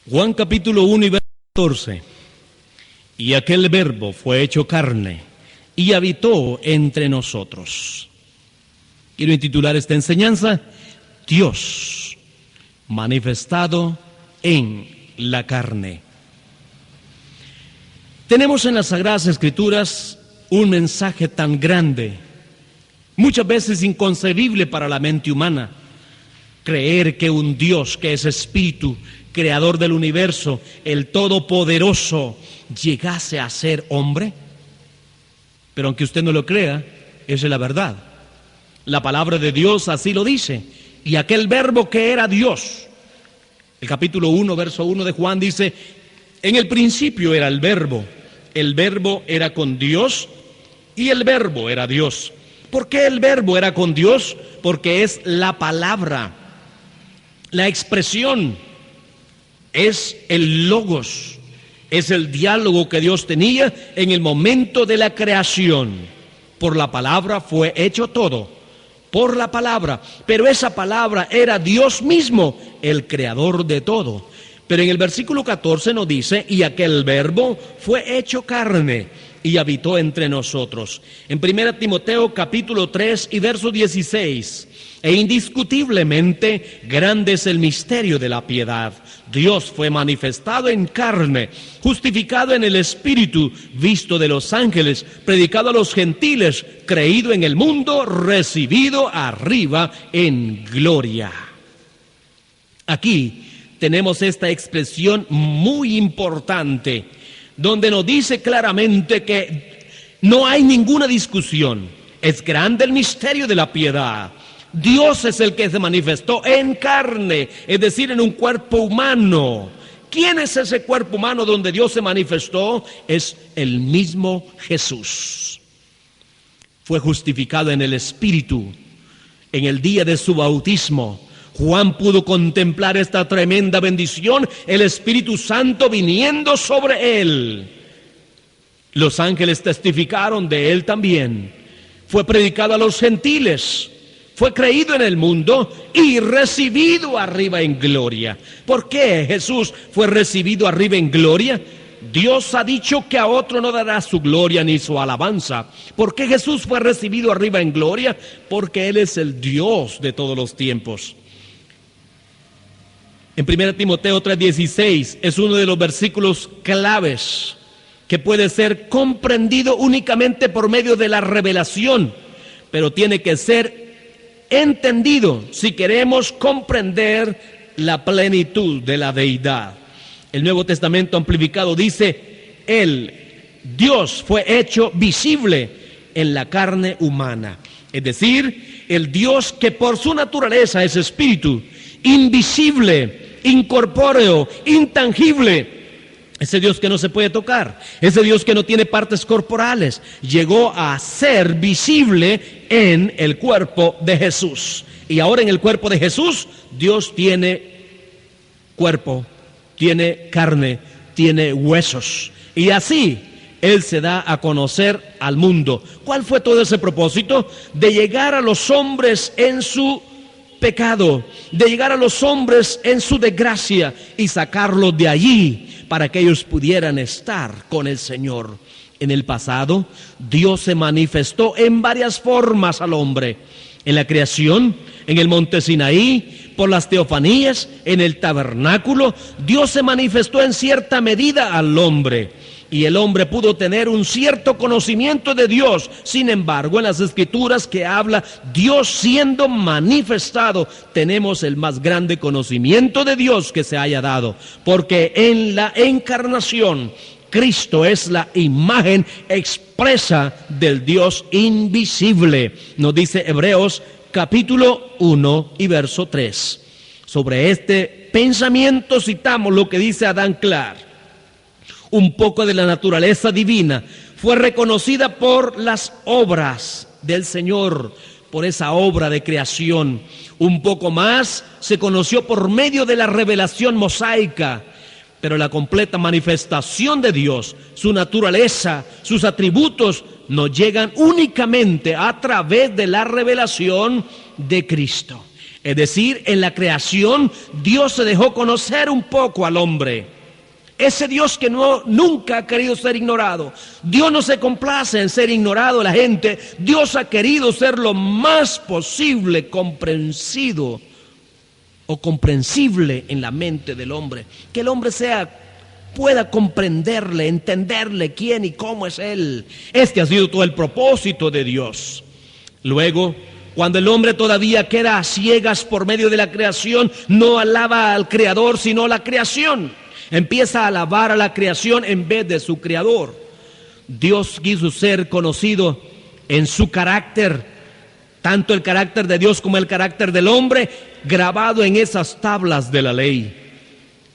Juan capítulo 1 y verso 14. Y aquel verbo fue hecho carne y habitó entre nosotros. Quiero intitular esta enseñanza: Dios manifestado en la carne. Tenemos en las Sagradas Escrituras un mensaje tan grande, muchas veces inconcebible para la mente humana. Creer que un Dios que es espíritu, creador del universo, el todopoderoso, llegase a ser hombre. Pero aunque usted no lo crea, esa es la verdad. La palabra de Dios así lo dice. Y aquel verbo que era Dios, el capítulo 1, verso 1 de Juan dice: en el principio era el verbo era con Dios y el verbo era Dios. ¿Por qué el verbo era con Dios? Porque es la palabra, la expresión, es el logos, es el diálogo que Dios tenía en el momento de la creación. Por la palabra fue hecho todo, por la palabra, pero esa palabra era Dios mismo, el creador de todo. Pero en el versículo 14 nos dice: y aquel verbo fue hecho carne y habitó entre nosotros. En 1 Timoteo capítulo 3 y verso 16: e indiscutiblemente grande es el misterio de la piedad. Dios fue manifestado en carne, justificado en el Espíritu, visto de los ángeles, predicado a los gentiles, creído en el mundo, recibido arriba en gloria. Aquí tenemos esta expresión muy importante, donde nos dice claramente que no hay ninguna discusión. Es grande el misterio de la piedad. Dios es el que se manifestó en carne, es decir, en un cuerpo humano. ¿Quién es ese cuerpo humano donde Dios se manifestó? Es el mismo Jesús. Fue justificado en el Espíritu en el día de su bautismo. Juan pudo contemplar esta tremenda bendición, el Espíritu Santo viniendo sobre él. Los ángeles testificaron de él también. Fue predicado a los gentiles, fue creído en el mundo y recibido arriba en gloria. ¿Por qué Jesús fue recibido arriba en gloria? Dios ha dicho que a otro no dará su gloria ni su alabanza. ¿Por qué Jesús fue recibido arriba en gloria? Porque Él es el Dios de todos los tiempos. En 1 Timoteo 3:16 es uno de los versículos claves que puede ser comprendido únicamente por medio de la revelación, pero tiene que ser entendido si queremos comprender la plenitud de la deidad. El Nuevo Testamento amplificado dice: Dios fue hecho visible en la carne humana. Es decir, el Dios que por su naturaleza es espíritu, invisible, incorpóreo, intangible. Ese Dios que no se puede tocar, ese Dios que no tiene partes corporales, llegó a ser visible en el cuerpo de Jesús. Y ahora en el cuerpo de Jesús, Dios tiene cuerpo, tiene carne, tiene huesos. Y así Él se da a conocer al mundo. ¿Cuál fue todo ese propósito? De llegar a los hombres en su pecado, de llegar a los hombres en su desgracia y sacarlos de allí para que ellos pudieran estar con el Señor. En el pasado, Dios se manifestó en varias formas al hombre: en la creación, en el monte Sinaí, por las teofanías, en el tabernáculo. Dios se manifestó en cierta medida al hombre, y el hombre pudo tener un cierto conocimiento de Dios. Sin embargo, en las Escrituras que habla Dios siendo manifestado, tenemos el más grande conocimiento de Dios que se haya dado, porque en la encarnación Cristo es la imagen expresa del Dios invisible. Nos dice Hebreos capítulo 1 y verso 3. Sobre este pensamiento citamos lo que dice Adán Clark: un poco de la naturaleza divina fue reconocida por las obras del Señor, por esa obra de creación. Un poco más se conoció por medio de la revelación mosaica, pero la completa manifestación de Dios, su naturaleza, sus atributos, nos llegan únicamente a través de la revelación de Cristo. Es decir, en la creación Dios se dejó conocer un poco al hombre. Ese Dios que nunca ha querido ser ignorado. Dios no se complace en ser ignorado la gente. Dios ha querido ser lo más posible comprensible en la mente del hombre. Que el hombre pueda comprenderle, entenderle quién y cómo es Él. Este ha sido todo el propósito de Dios. Luego, cuando el hombre todavía queda a ciegas por medio de la creación, no alaba al Creador, sino a la creación. Empieza a alabar a la creación en vez de su Creador. Dios quiso ser conocido en su carácter, tanto el carácter de Dios como el carácter del hombre, grabado en esas tablas de la ley.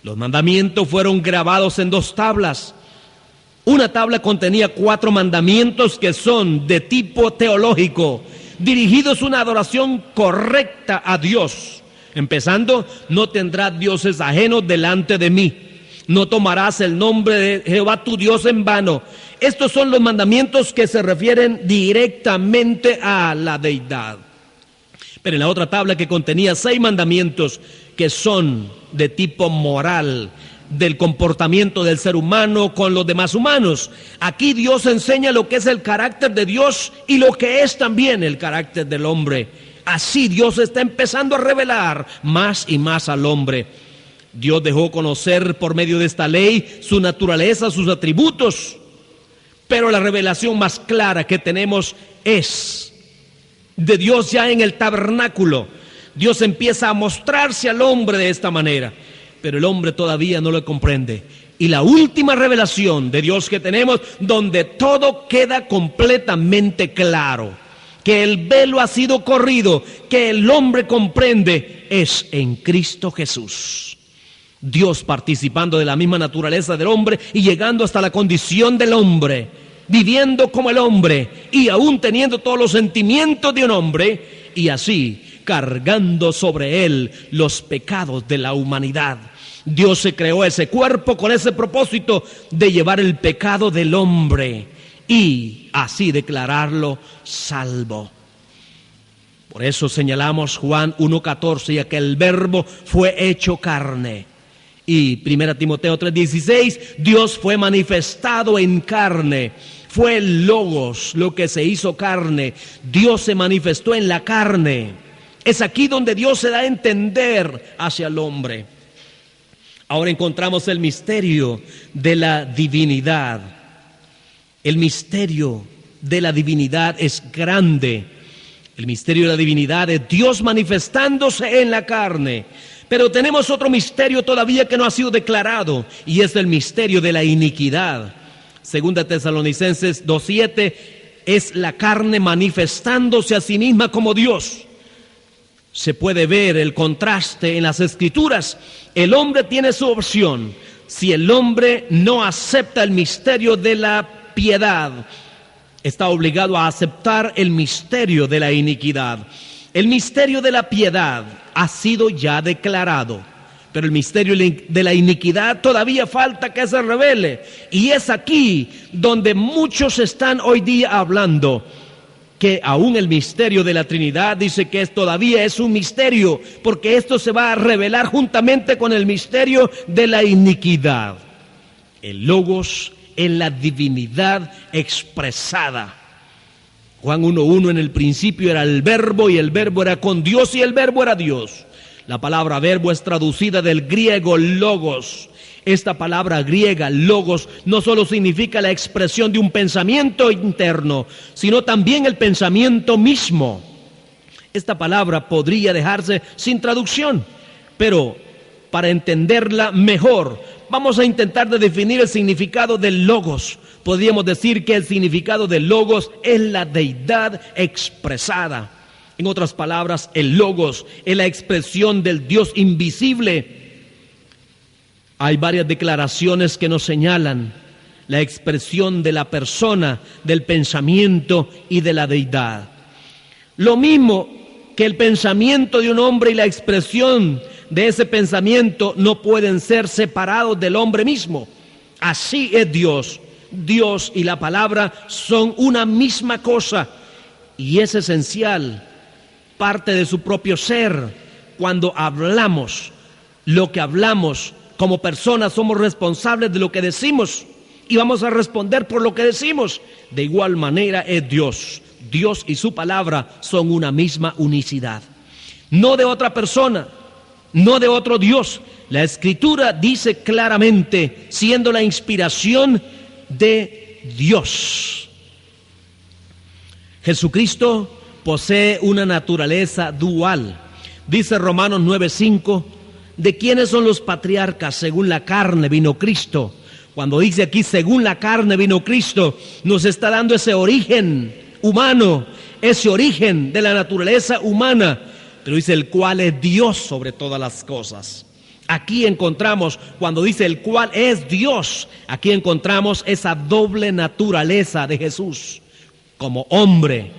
Los mandamientos fueron grabados en 2 tablas. Una tabla contenía 4 mandamientos que son de tipo teológico, dirigidos a una adoración correcta a Dios. Empezando, no tendrás dioses ajenos delante de mí. No tomarás el nombre de Jehová tu Dios en vano. Estos son los mandamientos que se refieren directamente a la deidad. Pero en la otra tabla, que contenía 6 mandamientos que son de tipo moral, del comportamiento del ser humano con los demás humanos. Aquí Dios enseña lo que es el carácter de Dios y lo que es también el carácter del hombre. Así Dios está empezando a revelar más y más al hombre. Dios dejó conocer por medio de esta ley su naturaleza, sus atributos. Pero la revelación más clara que tenemos es de Dios ya en el tabernáculo. Dios empieza a mostrarse al hombre de esta manera, pero el hombre todavía no lo comprende. Y la última revelación de Dios que tenemos, donde todo queda completamente claro, que el velo ha sido corrido, que el hombre comprende, es en Cristo Jesús. Dios participando de la misma naturaleza del hombre y llegando hasta la condición del hombre, viviendo como el hombre y aún teniendo todos los sentimientos de un hombre, y así cargando sobre él los pecados de la humanidad. Dios se creó ese cuerpo con ese propósito de llevar el pecado del hombre y así declararlo salvo. Por eso señalamos Juan 1:14, ya que el verbo fue hecho carne. Y 1 Timoteo 3:16, Dios fue manifestado en carne. Fue el Logos lo que se hizo carne. Dios se manifestó en la carne. Es aquí donde Dios se da a entender hacia el hombre. Ahora encontramos el misterio de la divinidad. El misterio de la divinidad es grande. El misterio de la divinidad es Dios manifestándose en la carne. Pero tenemos otro misterio todavía que no ha sido declarado, y es el misterio de la iniquidad. Segunda Tesalonicenses 2:7, es la carne manifestándose a sí misma como Dios. Se puede ver el contraste en las Escrituras. El hombre tiene su opción. Si el hombre no acepta el misterio de la piedad, está obligado a aceptar el misterio de la iniquidad. El misterio de la piedad ha sido ya declarado, pero el misterio de la iniquidad todavía falta que se revele. Y es aquí donde muchos están hoy día hablando que aún el misterio de la Trinidad dice que todavía es un misterio, porque esto se va a revelar juntamente con el misterio de la iniquidad. El Logos en la divinidad expresada. Juan 1:1, en el principio era el verbo y el verbo era con Dios y el verbo era Dios. La palabra verbo es traducida del griego logos. Esta palabra griega, logos, no solo significa la expresión de un pensamiento interno, sino también el pensamiento mismo. Esta palabra podría dejarse sin traducción, pero para entenderla mejor, vamos a intentar de definir el significado del logos. Podríamos decir que el significado del logos es la deidad expresada. En otras palabras, el logos es la expresión del Dios invisible. Hay varias declaraciones que nos señalan la expresión de la persona, del pensamiento y de la deidad. Lo mismo que el pensamiento de un hombre y la expresión de ese pensamiento no pueden ser separados del hombre mismo. Así es Dios. Dios y la palabra son una misma cosa y es esencial, parte de su propio ser, cuando hablamos, lo que hablamos como personas somos responsables de lo que decimos y vamos a responder por lo que decimos. De igual manera es Dios. Dios y su palabra son una misma unicidad. No de otra persona, no de otro Dios. La Escritura dice claramente, siendo la inspiración de Dios. Jesucristo posee una naturaleza dual. Dice Romanos 9:5, ¿de quiénes son los patriarcas? Según la carne vino Cristo. Cuando dice aquí según la carne vino Cristo, nos está dando ese origen humano, ese origen de la naturaleza humana, pero dice el cual es Dios sobre todas las cosas. Aquí encontramos, cuando dice el cual es Dios, aquí encontramos esa doble naturaleza de Jesús. Como hombre,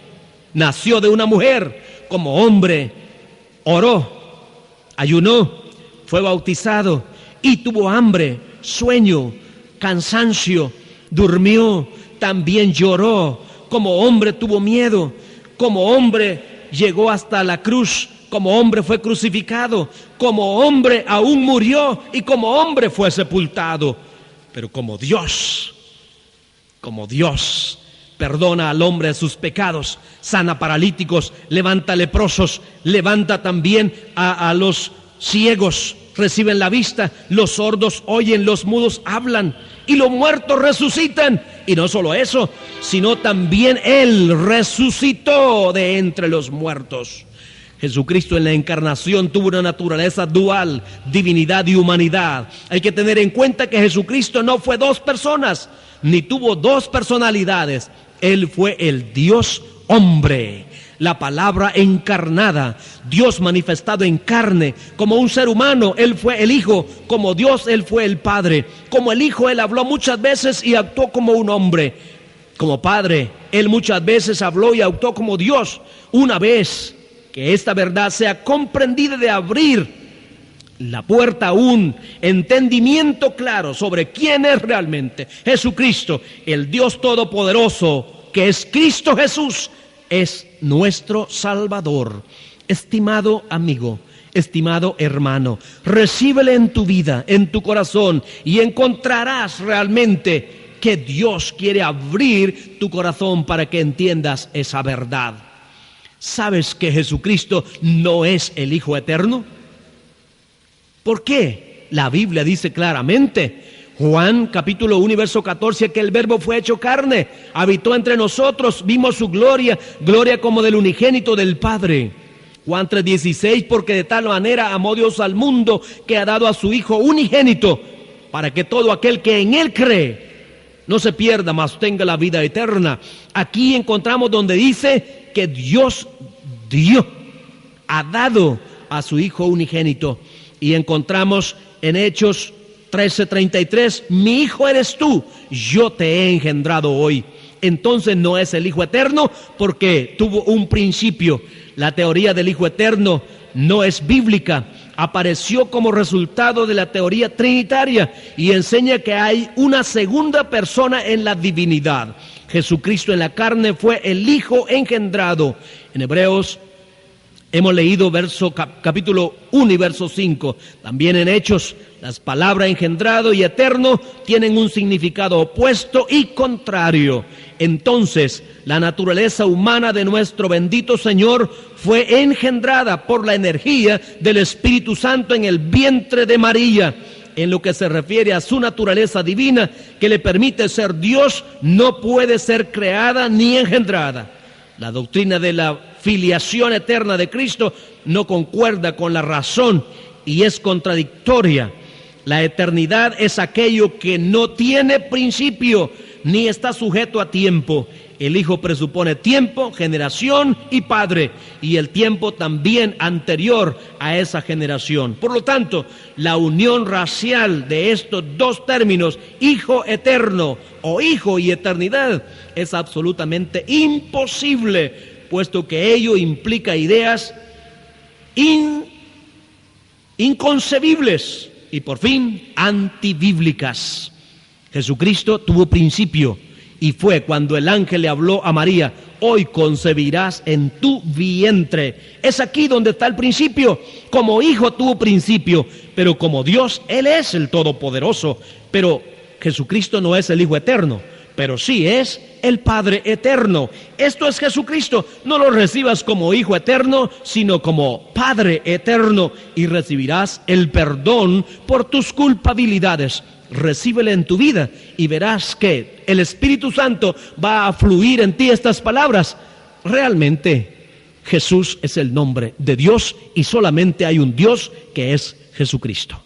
nació de una mujer, como hombre, oró, ayunó, fue bautizado y tuvo hambre, sueño, cansancio, durmió, también lloró, como hombre tuvo miedo, como hombre llegó hasta la cruz, como hombre fue crucificado, como hombre aún murió y como hombre fue sepultado. Pero como Dios perdona al hombre sus pecados, sana paralíticos, levanta leprosos, levanta también a los ciegos, reciben la vista, los sordos oyen, los mudos hablan y los muertos resucitan. Y no solo eso, sino también Él resucitó de entre los muertos. Jesucristo en la encarnación tuvo una naturaleza dual, divinidad y humanidad. Hay que tener en cuenta que Jesucristo no fue dos personas, ni tuvo dos personalidades. Él fue el Dios hombre, la palabra encarnada, Dios manifestado en carne, como un ser humano. Él fue el Hijo, como Dios Él fue el Padre. Como el Hijo Él habló muchas veces y actuó como un hombre. Como Padre Él muchas veces habló y actuó como Dios. Una vez que esta verdad sea comprendida, de abrir la puerta a un entendimiento claro sobre quién es realmente Jesucristo, el Dios Todopoderoso, que es Cristo Jesús, es nuestro Salvador. Estimado amigo, estimado hermano, recíbele en tu vida, en tu corazón, y encontrarás realmente que Dios quiere abrir tu corazón para que entiendas esa verdad. ¿Sabes que Jesucristo no es el Hijo eterno? ¿Por qué? La Biblia dice claramente, Juan capítulo 1 verso 14, que el verbo fue hecho carne, habitó entre nosotros, vimos su gloria, gloria como del unigénito del Padre. Juan 3:16, porque de tal manera amó Dios al mundo que ha dado a su Hijo unigénito, para que todo aquel que en Él cree no se pierda, mas tenga la vida eterna. Aquí encontramos donde dice que Dios ha dado a su Hijo unigénito. Y encontramos en Hechos 13:33, mi Hijo eres tú, yo te he engendrado hoy. Entonces no es el Hijo eterno porque tuvo un principio. La teoría del Hijo eterno no es bíblica, apareció como resultado de la teoría trinitaria y enseña que hay una segunda persona en la divinidad. Jesucristo en la carne fue el Hijo engendrado. En Hebreos hemos leído capítulo 1 y verso 5. También en Hechos, las palabras engendrado y eterno tienen un significado opuesto y contrario. Entonces, la naturaleza humana de nuestro bendito Señor fue engendrada por la energía del Espíritu Santo en el vientre de María. En lo que se refiere a su naturaleza divina, que le permite ser Dios, no puede ser creada ni engendrada. La doctrina de la filiación eterna de Cristo no concuerda con la razón y es contradictoria. La eternidad es aquello que no tiene principio ni está sujeto a tiempo. El Hijo presupone tiempo, generación y Padre, y el tiempo también anterior a esa generación. Por lo tanto, la unión racial de estos dos términos, Hijo eterno o Hijo y eternidad, es absolutamente imposible, puesto que ello implica ideas inconcebibles y por fin antibíblicas. Jesucristo tuvo principio y fue cuando el ángel le habló a María, hoy concebirás en tu vientre. Es aquí donde está el principio. Como hijo tuvo principio, pero como Dios, Él es el Todopoderoso. Pero Jesucristo no es el Hijo eterno, pero sí es el Padre eterno. Esto es Jesucristo. No lo recibas como Hijo eterno, sino como Padre eterno, y recibirás el perdón por tus culpabilidades. Recíbele en tu vida y verás que el Espíritu Santo va a fluir en ti estas palabras. Realmente Jesús es el nombre de Dios y solamente hay un Dios, que es Jesucristo.